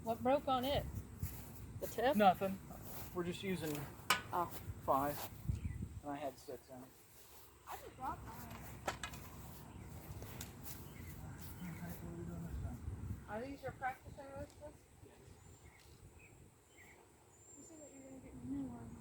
What broke on it? The tip? Nothing. We're just using 5. And I had 6 in it. I just dropped mine. Are these your practice arrows? You said that you're going to get new ones.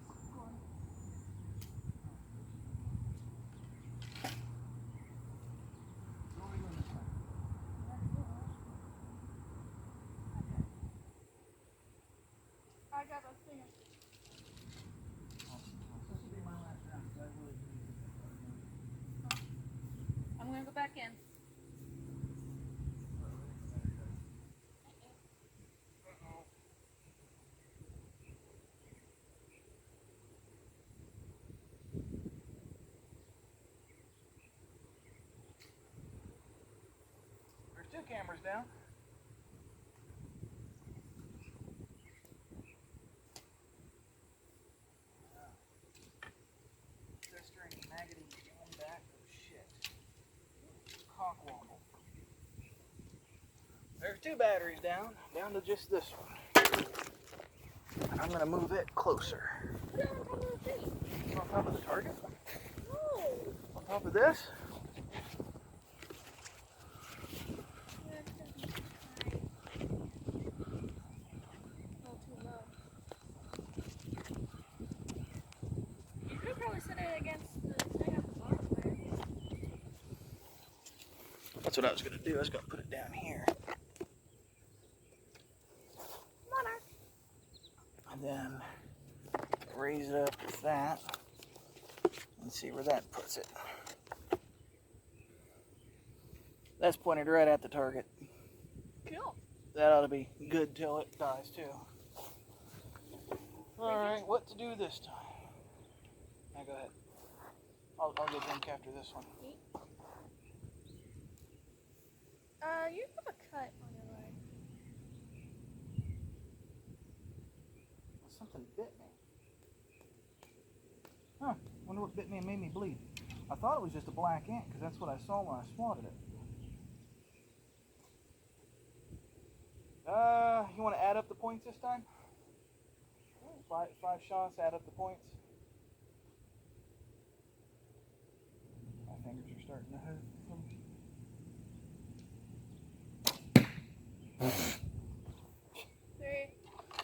I got a thing. This will be my last round. I really need it. I'm going to go back in. There's 2 cameras down. Maggoty on back. Oh shit. Cockwomble. There's 2 batteries down to just this one. I'm gonna move it closer. Put it on top of the thing. On top of the target? No. On top of this? That's what I was going to do. I was going to put it down here. And then raise it up with that and see where that puts it. That's pointed right at the target. Cool. That ought to be good till it dies too. Alright, what to do this time? Now go ahead. I'll go drink after this one. You have a cut on your leg. Well, something bit me. Huh, wonder what bit me and made me bleed. I thought it was just a black ant because that's what I saw when I swatted it. You want to add up the points this time? 5 shots, add up the points. My fingers are starting to hurt.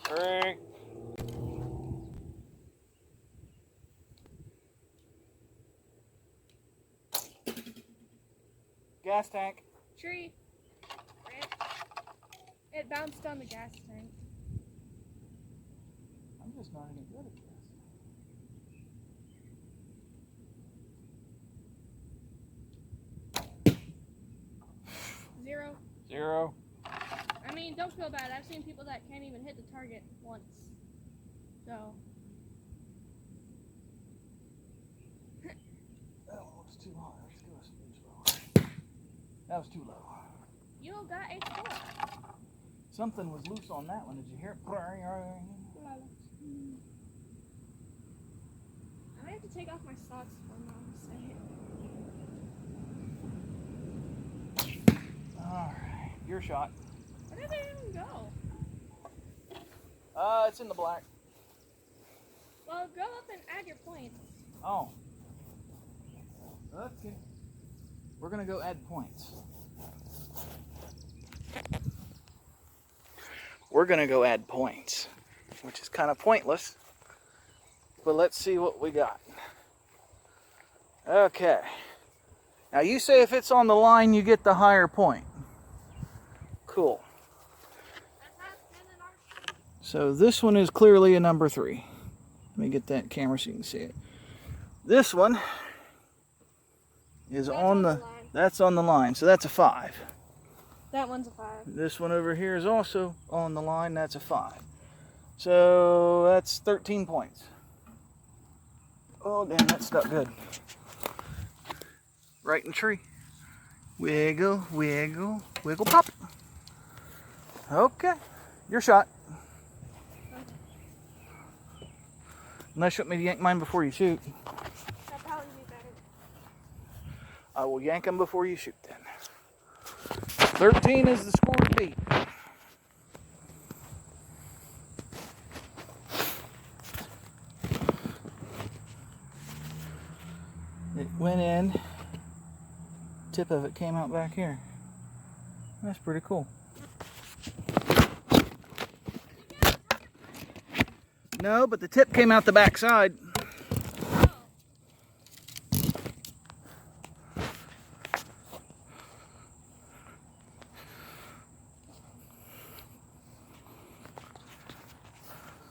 3. Gas tank. Tree. It bounced on the gas tank. I'm just not any good at this. 0. 0. I mean, don't feel bad. I've seen people that can't even hit the target once. So. That one looks too high. Let's go a smidge lower. That was too low. You got a score. Something was loose on that one. Did you hear it? I might have to take off my socks for Mom to say it. Alright, your shot. Where did it even go? It's in the black. Well, go up and add your points. Oh. Okay. We're gonna go add points. We're gonna go add points, which is kind of pointless. But let's see what we got. Okay. Now you say if it's on the line, you get the higher point. Cool. So this one is clearly a number 3. Let me get that camera so you can see it. This one is on the line. That's on the line, so that's a 5. That one's a 5. This one over here is also on the line, that's a 5. So that's 13 points. Oh damn, that stuck good. Right in the tree. Wiggle, wiggle, wiggle, pop. Okay, your shot. Unless you want me to yank mine before you shoot. That'd probably be better. I will yank them before you shoot then. 13 is the score to beat. It went in, tip of it came out back here. That's pretty cool. No, but the tip came out the back side.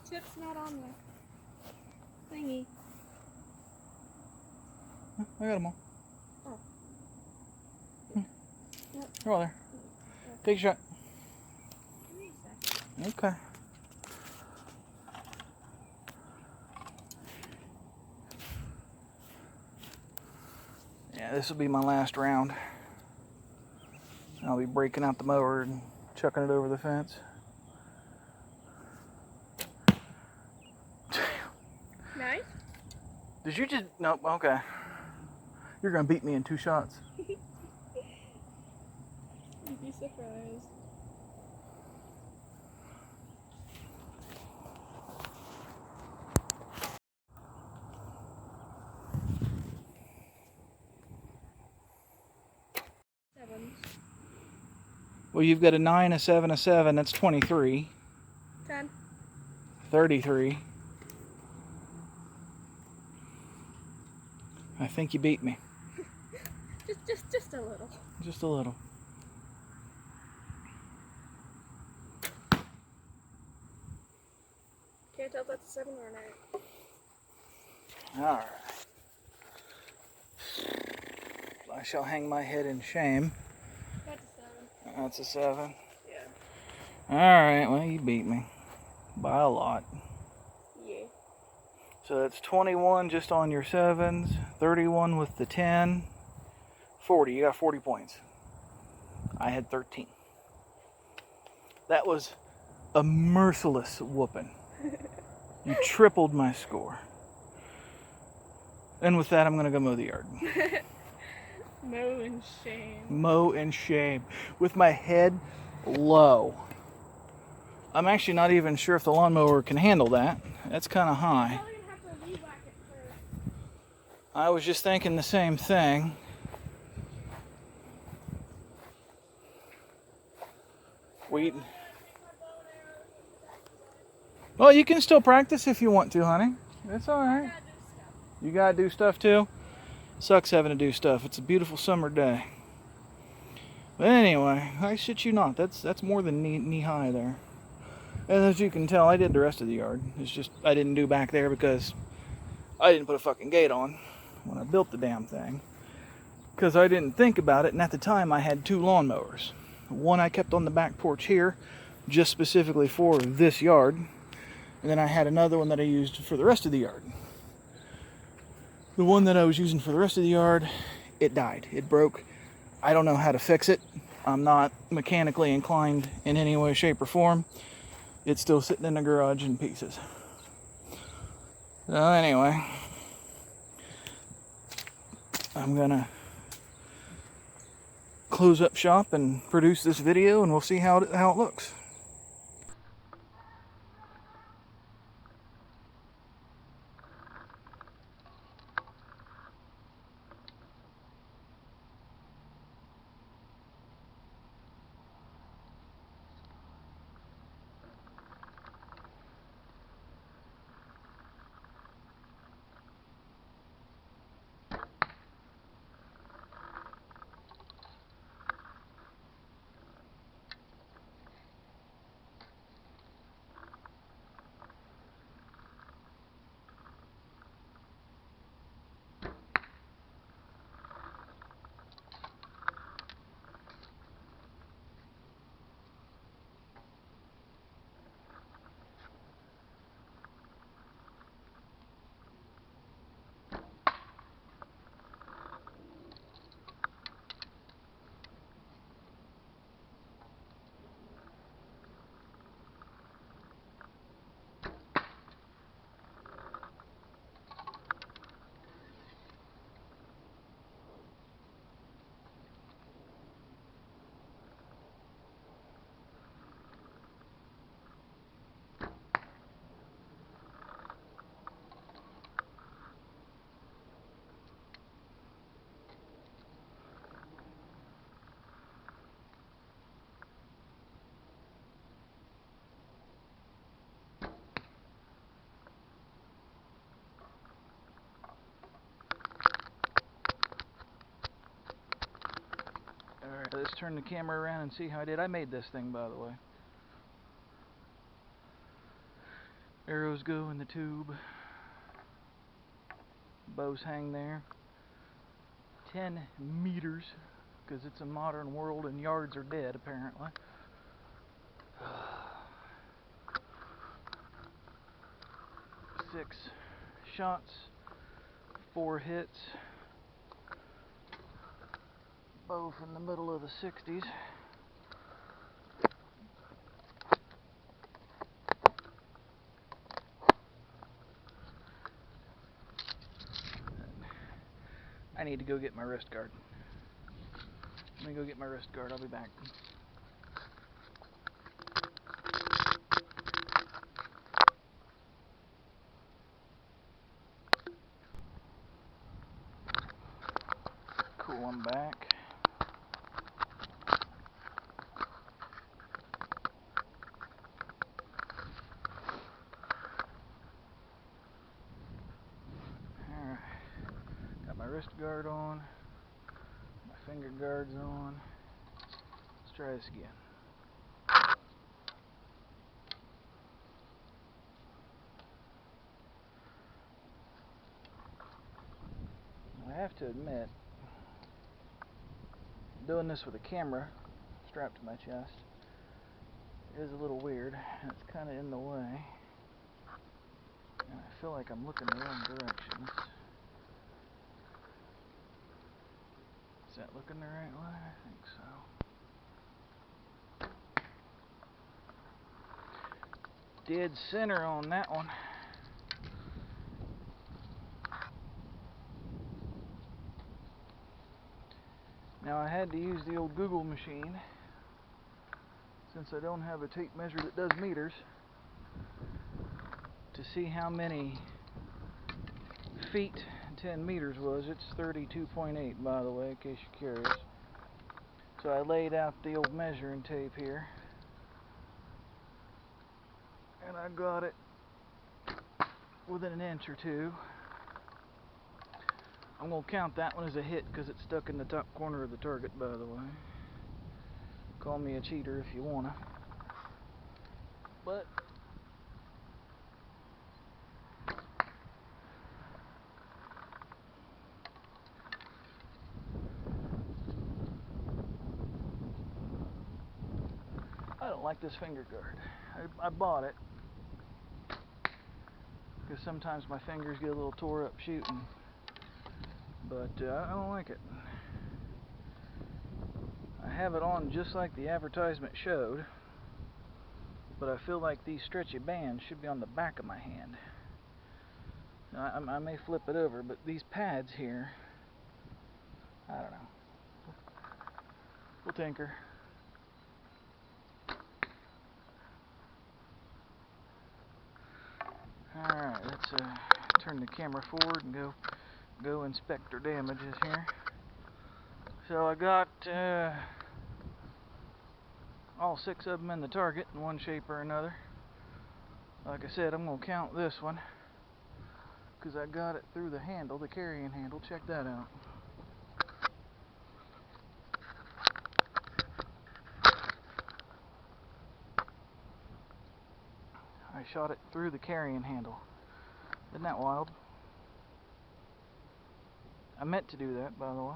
Tip's not on the thingy. I got them all. Oh. They're all there. Take a shot. Give me a second. Okay. Yeah, this will be my last round. I'll be breaking out the mower and chucking it over the fence. Nice. Did you just... Nope, okay. You're gonna beat me in 2 shots. You'd be surprised. Sevens. Well, you've got a 9, a 7, a 7. That's 23. 10. 33. I think you beat me. Just a little. Just a little. Can't tell if that's a 7 or an 8. Alright. I shall hang my head in shame. That's a 7. That's a 7. Yeah. Alright, well, you beat me. By a lot. Yeah. So that's 21 just on your 7s, 31 with the 10, 40. You got 40 points. I had 13. That was a merciless whooping. You tripled my score. And with that, I'm going to go mow the yard. Mow and shame. Mow and shame. With my head low. I'm actually not even sure if the lawnmower can handle that. That's kind of high. Probably gonna have to re-whack it first. I was just thinking the same thing. Well, you can still practice if you want to, honey. It's all right. You gotta do stuff too. Sucks having to do stuff. It's a beautiful summer day. But anyway, I shit you not. That's more than knee high there. And as you can tell, I did the rest of the yard. It's just I didn't do back there because I didn't put a fucking gate on when I built the damn thing. Because I didn't think about it, and at the time I had 2 lawnmowers. One I kept on the back porch here, just specifically for this yard. And then I had another one that I used for the rest of the yard. The one that I was using for the rest of the yard, it died. It broke. I don't know how to fix it. I'm not mechanically inclined in any way, shape, or form. It's still sitting in the garage in pieces. So anyway, I'm gonna close up shop and produce this video, and we'll see how it looks. Let's turn the camera around and see how I did. I made this thing, by the way. Arrows go in the tube. Bows hang there. 10 meters, because it's a modern world and yards are dead, apparently. 6 shots, 4 hits. Bow from the middle of the 60s. I need to go get my wrist guard. Let me go get my wrist guard. I'll be back. Cool, I'm back. Alright. Got my wrist guard on. My finger guards on. Let's try this again. I have to admit, doing this with a camera strapped to my chest is a little weird, and it's kind of in the way, and I feel like I'm looking the wrong direction. Is that looking the right way? I think so. Dead center on that one. Now I had to use the old Google machine, since I don't have a tape measure that does meters, to see how many feet 10 meters was. It's 32.8, by the way, in case you're curious. So I laid out the old measuring tape here, and I got it within an inch or two. I'm going to count that one as a hit because it's stuck in the top corner of the target, by the way. Call me a cheater if you wanna. But I don't like this finger guard. I bought it because sometimes my fingers get a little tore up shooting, but I don't like it. I have it on just like the advertisement showed, but I feel like these stretchy bands should be on the back of my hand. I may flip it over, but these pads here, I don't know. We'll tinker. Alright, let's turn the camera forward and go inspect our damages here. So I got all 6 of them in the target in one shape or another. Like I said, I'm going to count this one because I got it through the handle, the carrying handle. Check that out. I shot it through the carrying handle. Isn't that wild? I meant to do that, by the way.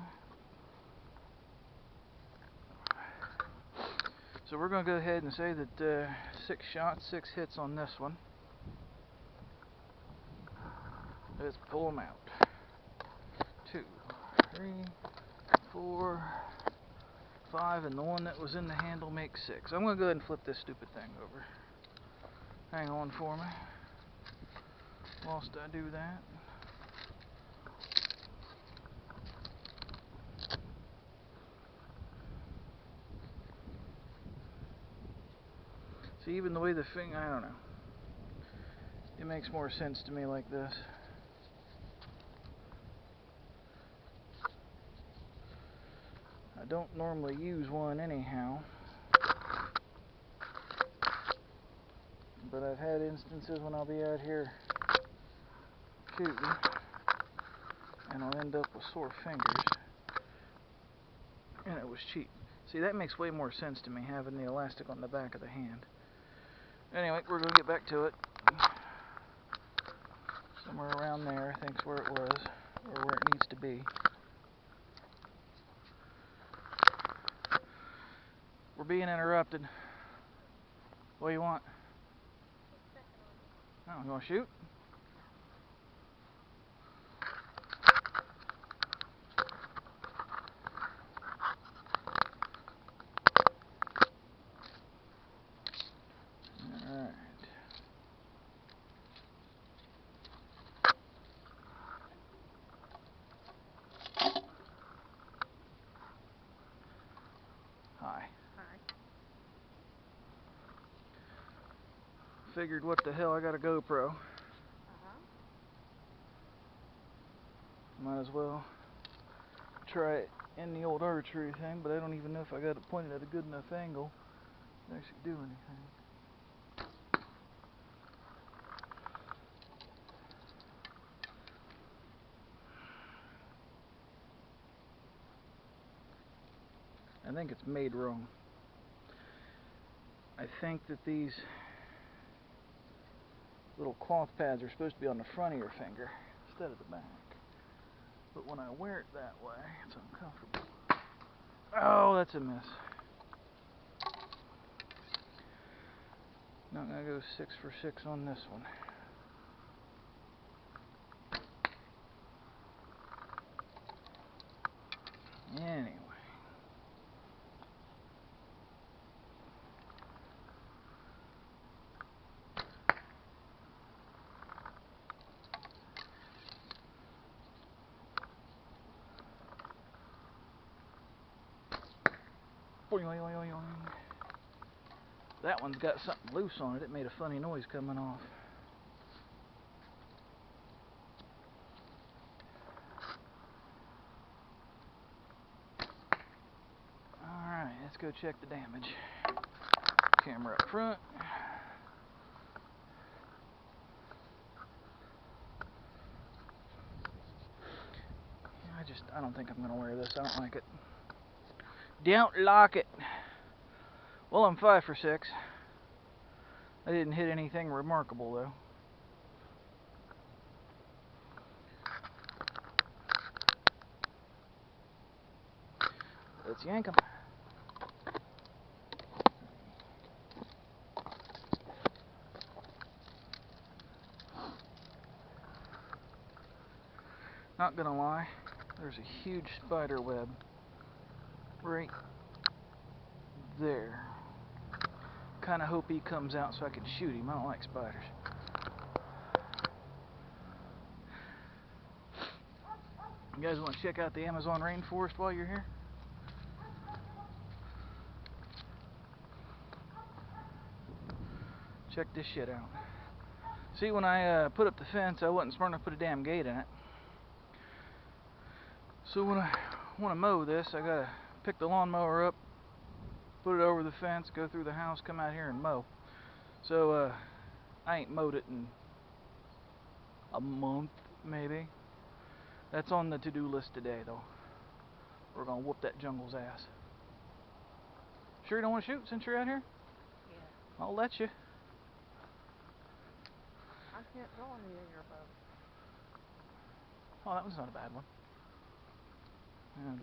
So we're going to go ahead and say that 6 shots, 6 hits on this one. Let's pull them out. 2, 3, 4, 5, and the one that was in the handle makes 6. I'm going to go ahead and flip this stupid thing over. Hang on for me whilst I do that. See, even the way the finger, I don't know. It makes more sense to me like this. I don't normally use one anyhow, but I've had instances when I'll be out here shooting and I'll end up with sore fingers, and it was cheap. See, that makes way more sense to me, having the elastic on the back of the hand. Anyway, we're going to get back to it. Somewhere around there, I think's where it was, or where it needs to be. We're being interrupted. What do you want? Oh, you want to shoot? Alright. Hi. Figured what the hell, I got a GoPro. Might as well try it in the old archery thing, but I don't even know if I got it pointed at a good enough angle to actually do anything. I think it's made wrong. I think that these little cloth pads are supposed to be on the front of your finger instead of the back. But when I wear it that way, it's uncomfortable. Oh, that's a miss. Not gonna go 6 for 6 on this one. Anyway. That one's got something loose on it. It made a funny noise coming off. Alright, let's go check the damage. Camera up front. I don't think I'm going to wear this. I don't like it. Don't like it. Well, I'm 5 for 6. I didn't hit anything remarkable, though. Let's yank 'em. Not gonna lie, there's a huge spider web right there. Kinda hope he comes out so I can shoot him. I don't like spiders. You guys want to check out the Amazon rainforest while you're here? Check this shit out. See, when I put up the fence, I wasn't smart enough to put a damn gate in it. So when I want to mow this, I gotta pick the lawnmower up, put it over the fence, go through the house, come out here and mow. So I ain't mowed it in a month, maybe. That's on the to-do list today, though. We're gonna whoop that jungle's ass. Sure you don't want to shoot since you're out here? Yeah. I'll let you. I can't go on the Jaeger boat. Oh, that one's not a bad one.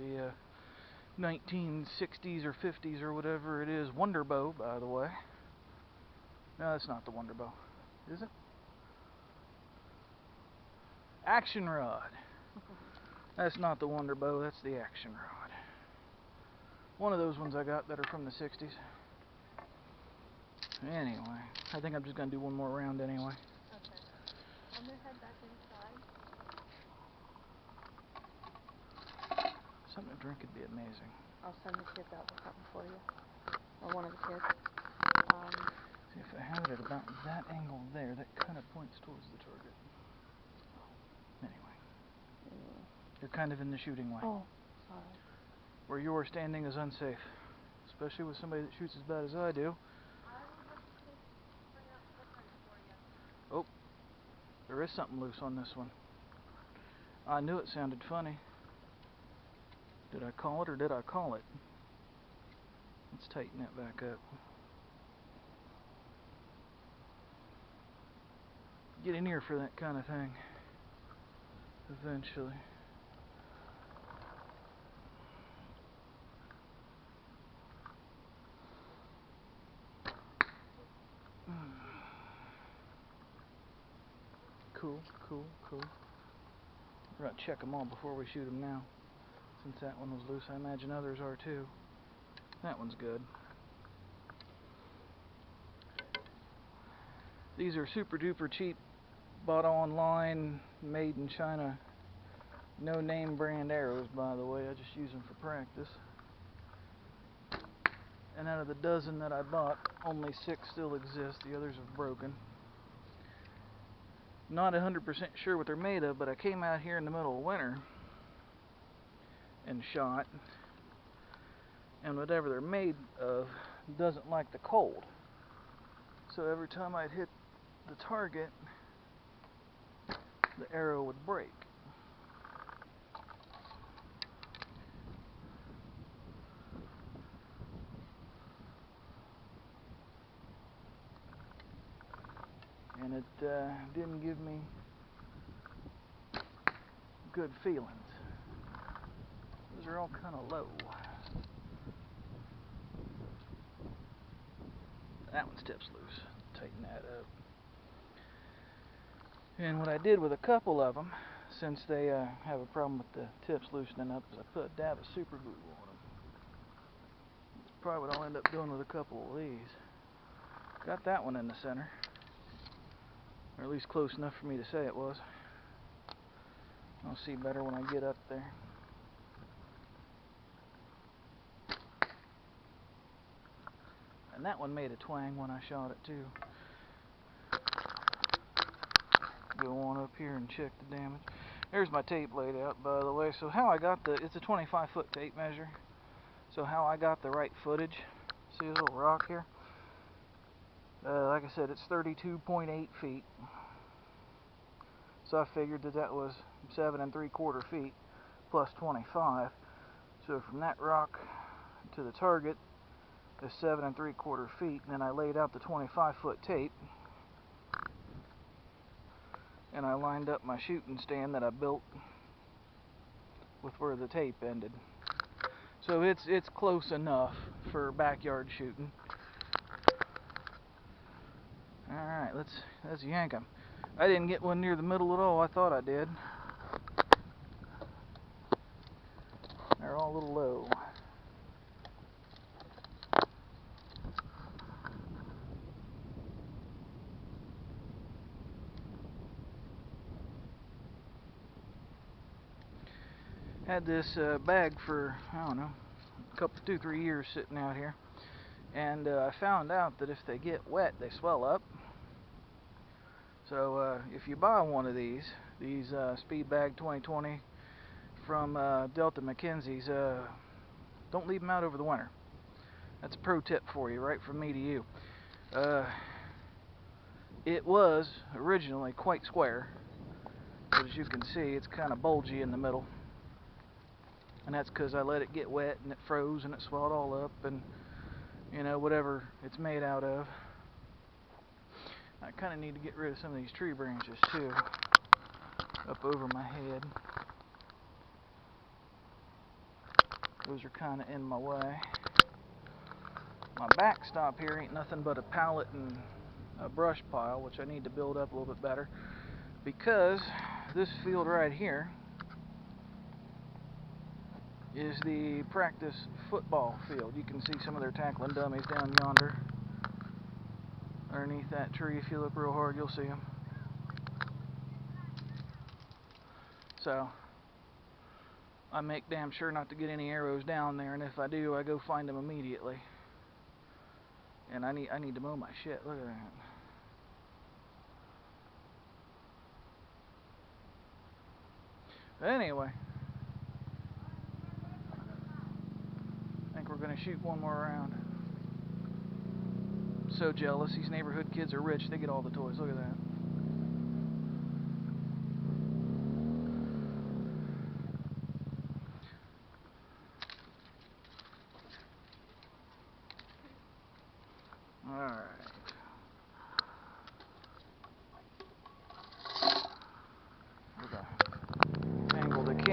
Yeah, the 1960s or 50s or whatever it is, Wonder Bow, by the way. No, that's not the Wonder Bow, is it? Action Rod. That's not the Wonder Bow, that's the Action Rod. One of those ones I got that are from the 60s. Anyway, I think I'm just going to do one more round anyway. Okay. I'm going to head back inside. Something to drink would be amazing. I'll send the kids out with something for you. Or one of the kids. See, if I have it at about that angle there, that kind of points towards the target. Anyway. You're kind of in the shooting way. Oh, sorry. Where you are standing is unsafe. Especially with somebody that shoots as bad as I do. Oh, there is something loose on this one. I knew it sounded funny. Did I call it or did I call it? Let's tighten that back up. Get in here for that kind of thing eventually. Cool. We're going to check them all before we shoot them now. Since that one was loose, I imagine others are too. That one's good. These are super duper cheap, bought online, made in China. No name brand arrows, by the way. I just use them for practice. And out of the dozen that I bought, only 6 still exist. The others have broken. Not 100% sure what they're made of, but I came out here in the middle of winter and shot, and whatever they're made of doesn't like the cold. So every time I'd hit the target, the arrow would break. And it didn't give me good feelings. Those are all kind of low. That one's tips loose. Tighten that up. And what I did with a couple of them, since they have a problem with the tips loosening up, is I put a dab of super glue on them. That's probably what I'll end up doing with a couple of these. Got that one in the center. Or at least close enough for me to say it was. I'll see better when I get up there. And that one made a twang when I shot it too. Go on up here and check the damage. There's my tape laid out, by the way. So how I got it's a 25-foot tape measure. So how I got the right footage, see this little rock here? Like I said, it's 32.8 feet. So I figured that was 7 3/4 feet plus 25. So from that rock to the target is 7 3/4 feet. And then I laid out the 25-foot tape. And I lined up my shooting stand that I built with where the tape ended. So it's close enough for backyard shooting. Alright, let's yank them. I didn't get one near the middle at all. I thought I did. They're all a little low. Had this bag for, I don't know, a couple, 2-3 years sitting out here. And I found out that if they get wet, they swell up. So if you buy one of these Speed Bag 2020 from Delta McKenzie's, don't leave them out over the winter. That's a pro tip for you, right from me to you. It was originally quite square, but as you can see, it's kind of bulgy in the middle. And that's because I let it get wet and it froze and it swelled all up and, you know, whatever it's made out of. I kind of need to get rid of some of these tree branches too, up over my head. Those are kind of in my way. My backstop here ain't nothing but a pallet and a brush pile, which I need to build up a little bit better, because this field right here is the practice football field. You can see some of their tackling dummies down yonder. Underneath that tree, if you look real hard, you'll see them. So I make damn sure not to get any arrows down there, and if I do, I go find them immediately. And I need to mow my shit. Look at that. But anyway, I think we're gonna shoot one more round. So jealous. These neighborhood kids are rich. They get all the toys. Look at that.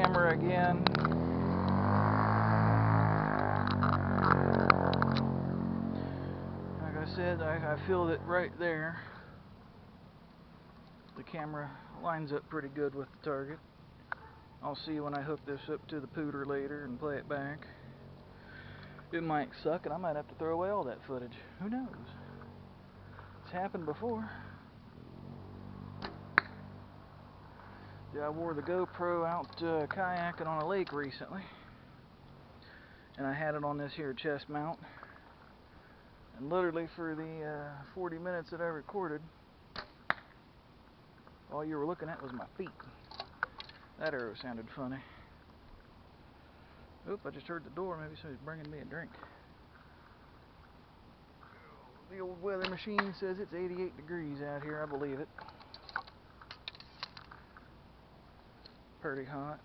camera again. Like I said, I feel that right there the camera lines up pretty good with the target. I'll see when I hook this up to the pooter later and play it back. It might suck and I might have to throw away all that footage. Who knows? It's happened before. Yeah, I wore the GoPro out kayaking on a lake recently. And I had it on this here chest mount. And literally for the 40 minutes that I recorded, all you were looking at was my feet. That arrow sounded funny. Oop, I just heard the door. Maybe somebody's bringing me a drink. The old weather machine says it's 88 degrees out here. I believe it. Pretty hot.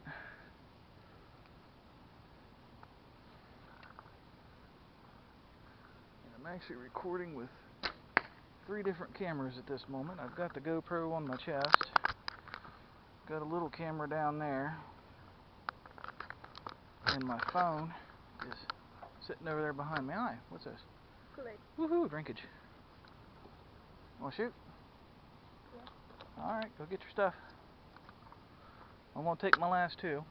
And I'm actually recording with 3 different cameras at this moment. I've got the GoPro on my chest. Got a little camera down there. And my phone is sitting over there behind me. Hi, what's this? Kool-Aid. Woohoo, drinkage. Wanna shoot? Yeah. Alright, go get your stuff. I'm gonna take my last 2.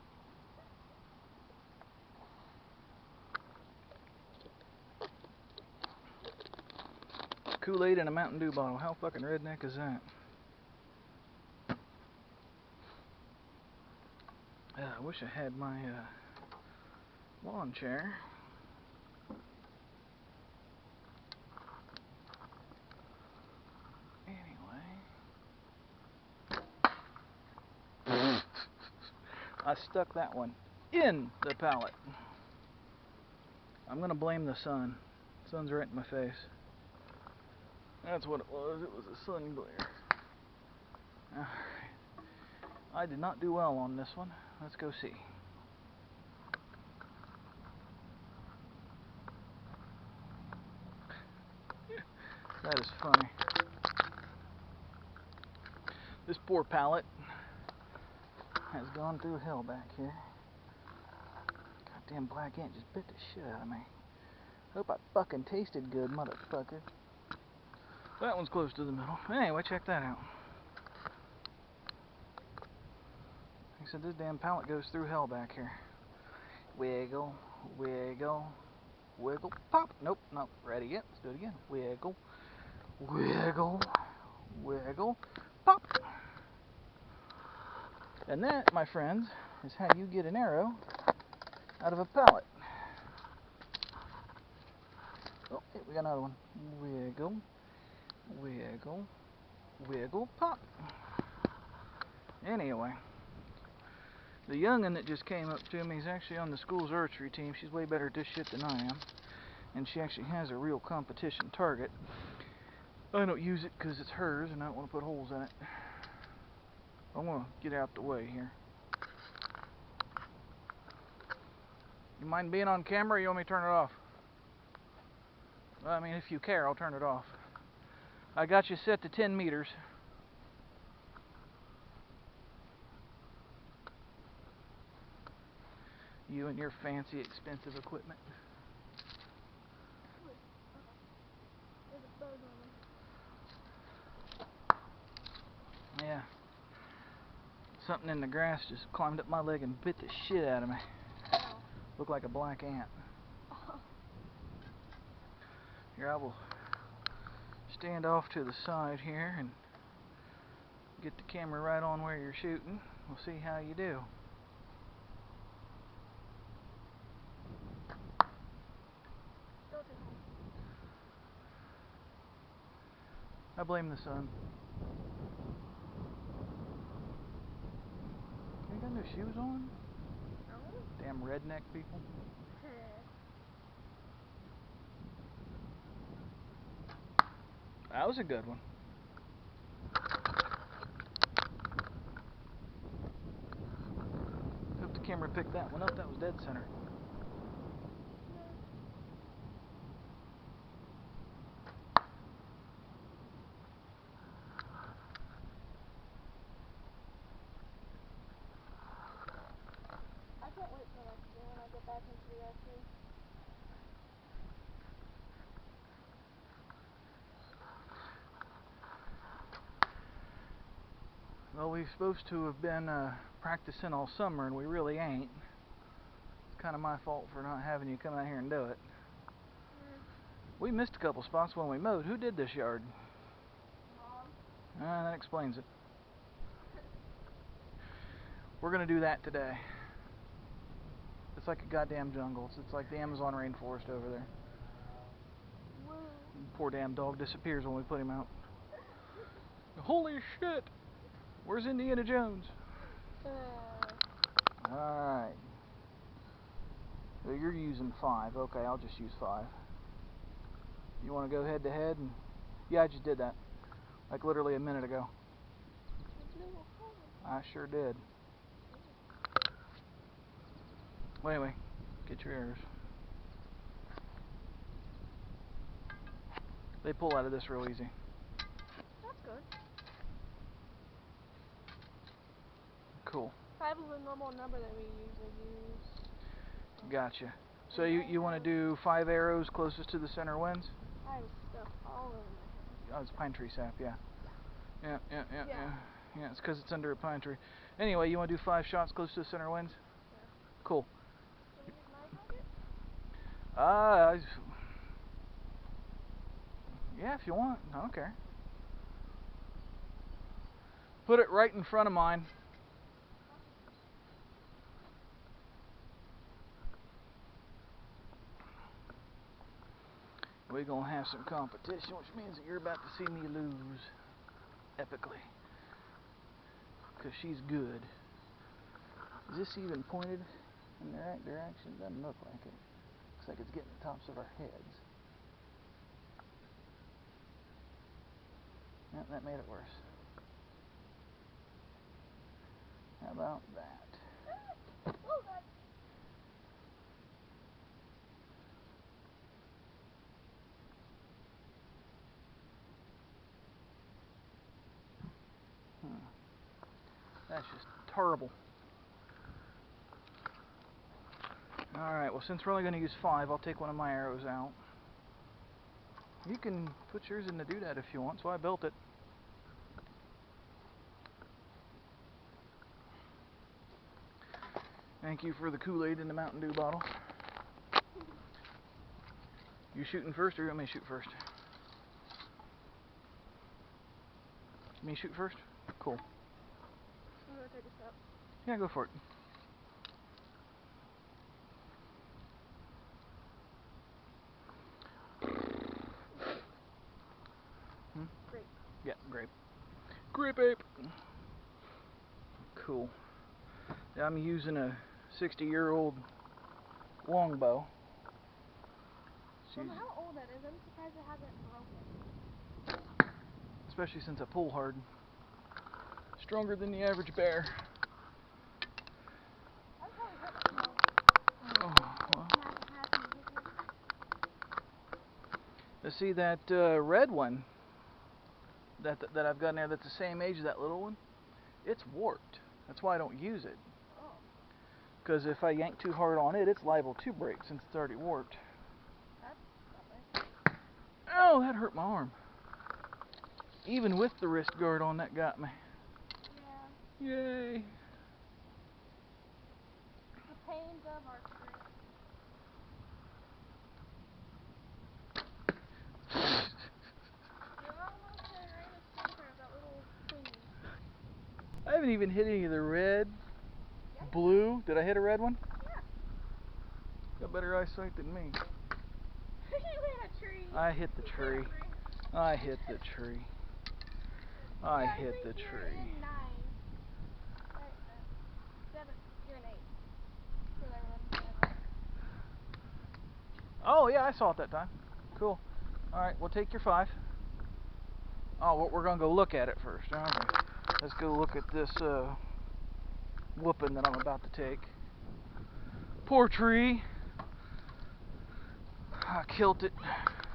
Kool-Aid in a Mountain Dew bottle. How fucking redneck is that? I wish I had my lawn chair. Anyway. I stuck that one in the pallet. I'm gonna blame the sun. The sun's right in my face. That's what it was. It was a sun glare. Alright. I did not do well on this one. Let's go see. That is funny. This poor pallet has gone through hell back here. Goddamn black ant just bit the shit out of me. Hope I fucking tasted good, motherfucker. That one's close to the middle. Anyway, check that out. Like I said, this damn pallet goes through hell back here. Wiggle, wiggle, wiggle, pop. Nope, not ready yet. Let's do it again. Wiggle, wiggle, wiggle, pop. And that, my friends, is how you get an arrow out of a pallet. Oh, hey, we got another one. Wiggle, wiggle, wiggle, pop. Anyway, the youngin' that just came up to me is actually on the school's archery team. She's way better at this shit than I am. And she actually has a real competition target. I don't use it because it's hers and I don't want to put holes in it. I'm going to get out the way here. You mind being on camera or you want me to turn it off? Well, I mean, if you care, I'll turn it off. I got you set to 10 meters. You and your fancy, expensive equipment. There's a bug on them. Yeah. Something in the grass just climbed up my leg and bit the shit out of me. Ow. Looked like a black ant. Oh. Here, I will stand off to the side here and get the camera right on where you're shooting. We'll see how you do. I blame the sun. You got no shoes on? No. Damn redneck people. That was a good one. Hope the camera picked that one up. That was dead center. 5 into the archery. Well, we're supposed to have been practicing all summer, and we really ain't. It's kind of my fault for not having you come out here and do it. We missed a couple spots when we mowed. Who did this yard? Mom. That explains it. We're going to do that today. It's like a goddamn jungle. It's like the Amazon rainforest over there. Woo. Poor damn dog disappears when we put him out. Holy shit! Where's Indiana Jones? Alright. So you're using 5. Okay, I'll just use 5. You want to go head to head? And yeah, I just did that. Like literally a minute ago. I sure did. Wait. Get your arrows. They pull out of this real easy. That's good. Cool. 5 is the normal number that we usually use. Gotcha. So you want to do 5 arrows closest to the center winds? I have stuff all over my hand. Oh, it's pine tree sap, yeah. Yeah. Yeah. Yeah, it's because it's under a pine tree. Anyway, you want to do 5 shots close to the center winds? Yeah. Cool. Want to use my target? Yeah, if you want. I don't care. Put it right in front of mine. We're going to have some competition, which means that you're about to see me lose epically. Because she's good. Is this even pointed in the right direction? Doesn't look like it. Looks like it's getting the tops of our heads. Yep, that made it worse. How about that? That's just terrible. Alright, well since we're only going to use 5, I'll take one of my arrows out. You can put yours in the doodad if you want, so I built it. Thank you for the Kool-Aid in the Mountain Dew bottle. You shooting first or you want me to shoot first? Me shoot first? Cool. I'm going to take a step. Yeah, go for it. Grape. Yeah, grape. Grape ape! Cool. Yeah, I'm using a 60-year-old longbow. I don't know how old that is. I'm surprised it hasn't broken. Especially since I pull hard. Stronger than the average bear. I'd probably hurt myself. Oh, well. Now see that red one that I've got in there that's the same age as that little one? It's warped. That's why I don't use it. Because if I yank too hard on it, it's liable to break since it's already warped. That's not nice. Oh, that hurt my arm. Even with the wrist guard on, that got me. Yeah. Yay. The pains of archery. You're almost right in the center of that little thingy. I haven't even hit any of the red, blue. Did I hit a red one? Yeah. Got better eyesight than me. You hit a tree. I hit the tree. I hit the tree. I hit the tree. You're in 9. Right, 7. You're in 8. For everyone. Oh yeah, I saw it that time. Cool. All right, we'll take your 5. Oh, well, we're gonna go look at it first. Okay. Let's go look at this whooping that I'm about to take. Poor tree. I killed it.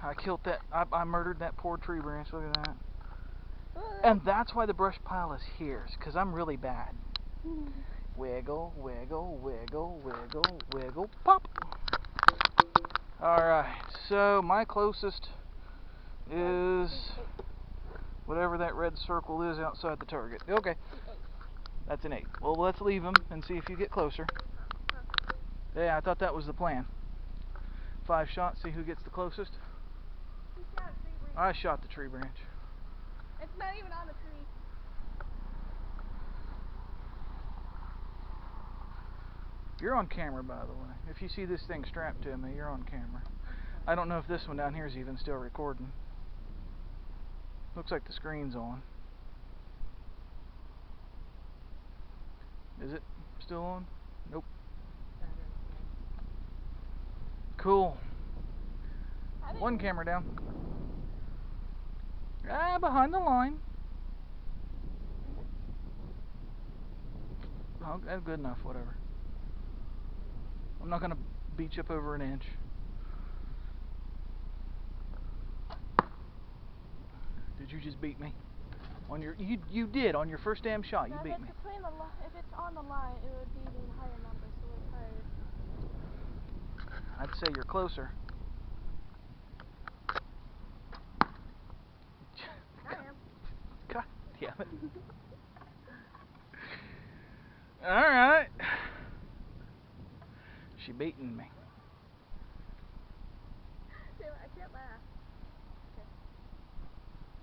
I killed that. I murdered that poor tree branch. Look at that. And that's why the brush pile is here, because I'm really bad. Wiggle, wiggle, wiggle, wiggle, wiggle, pop. Alright, so my closest is whatever that red circle is outside the target. Okay, that's an 8. Well, let's leave him and see if you get closer. Yeah, I thought that was the plan. 5 shots, see who gets the closest. He shot a tree branch. I shot the tree branch. It's not even on the tree. You're on camera, by the way. If you see this thing strapped to me, you're on camera. I don't know if this one down here is even still recording. Looks like the screen's on. Is it still on? Nope. Cool. One camera down. Ah, behind the line. Oh, that's good enough, whatever. I'm not going to beat you up over an inch. Did you just beat me? On your you did on your first damn shot. You No, beat me. if it's on the line, it would be the higher number, so it's higher. I'd say you're closer. I am. God damn it. Alright. She beating me. I can't laugh.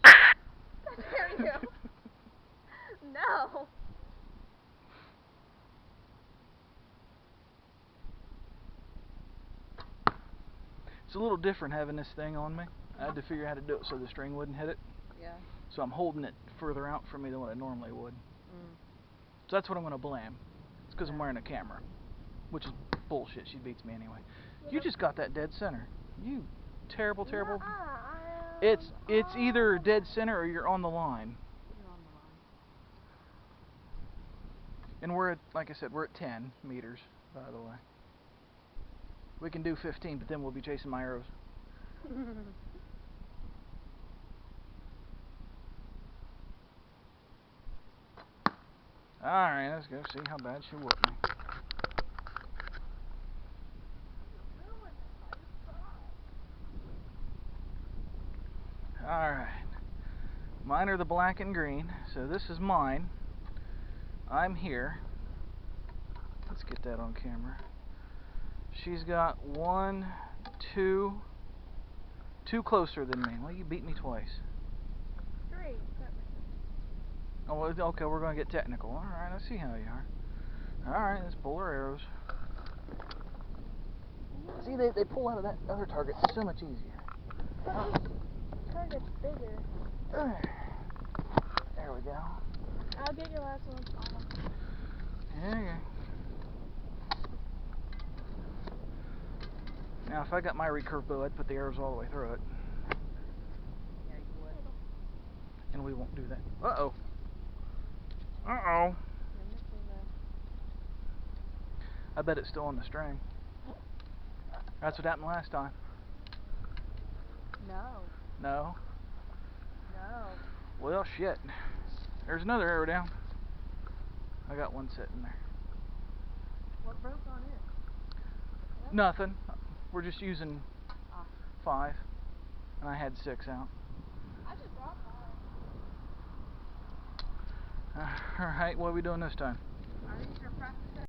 Okay. There you go. No. It's a little different having this thing on me. I had to figure out how to do it so the string wouldn't hit it. Yeah. So I'm holding it further out from me than what I normally would. So that's what I'm going to blame. It's because I'm wearing a camera. Which is bullshit. She beats me anyway. You just got that dead center. You terrible. It's either dead center or you're on the line. You're on the line. And we're at, like I said, we're at 10 meters, by the way. We can do 15, but then we'll be chasing my arrows. Alright, let's go see how bad she whooped me. Alright. Mine are the black and green, so this is mine. I'm here. Let's get that on camera. She's got 1, 2 closer than me. Well, you beat me twice. 3. Oh, well, okay, we're going to get technical. Alright, I see how you are. Alright, let's pull our arrows. See, they pull out of that other target so much easier. Target's bigger. There we go. I'll get your last one. There you go. Now, if I got my recurve bow, I'd put the arrows all the way through it. Yeah, you would. And we won't do that. Uh-oh. Uh-oh. I bet it's still on the string. That's what happened last time. No. No? No. Well, shit. There's another arrow down. I got one sitting there. What broke on it? Nothing. We're just using 5. And I had 6 out. I just brought 5. Alright, what are we doing this time? Are these your practice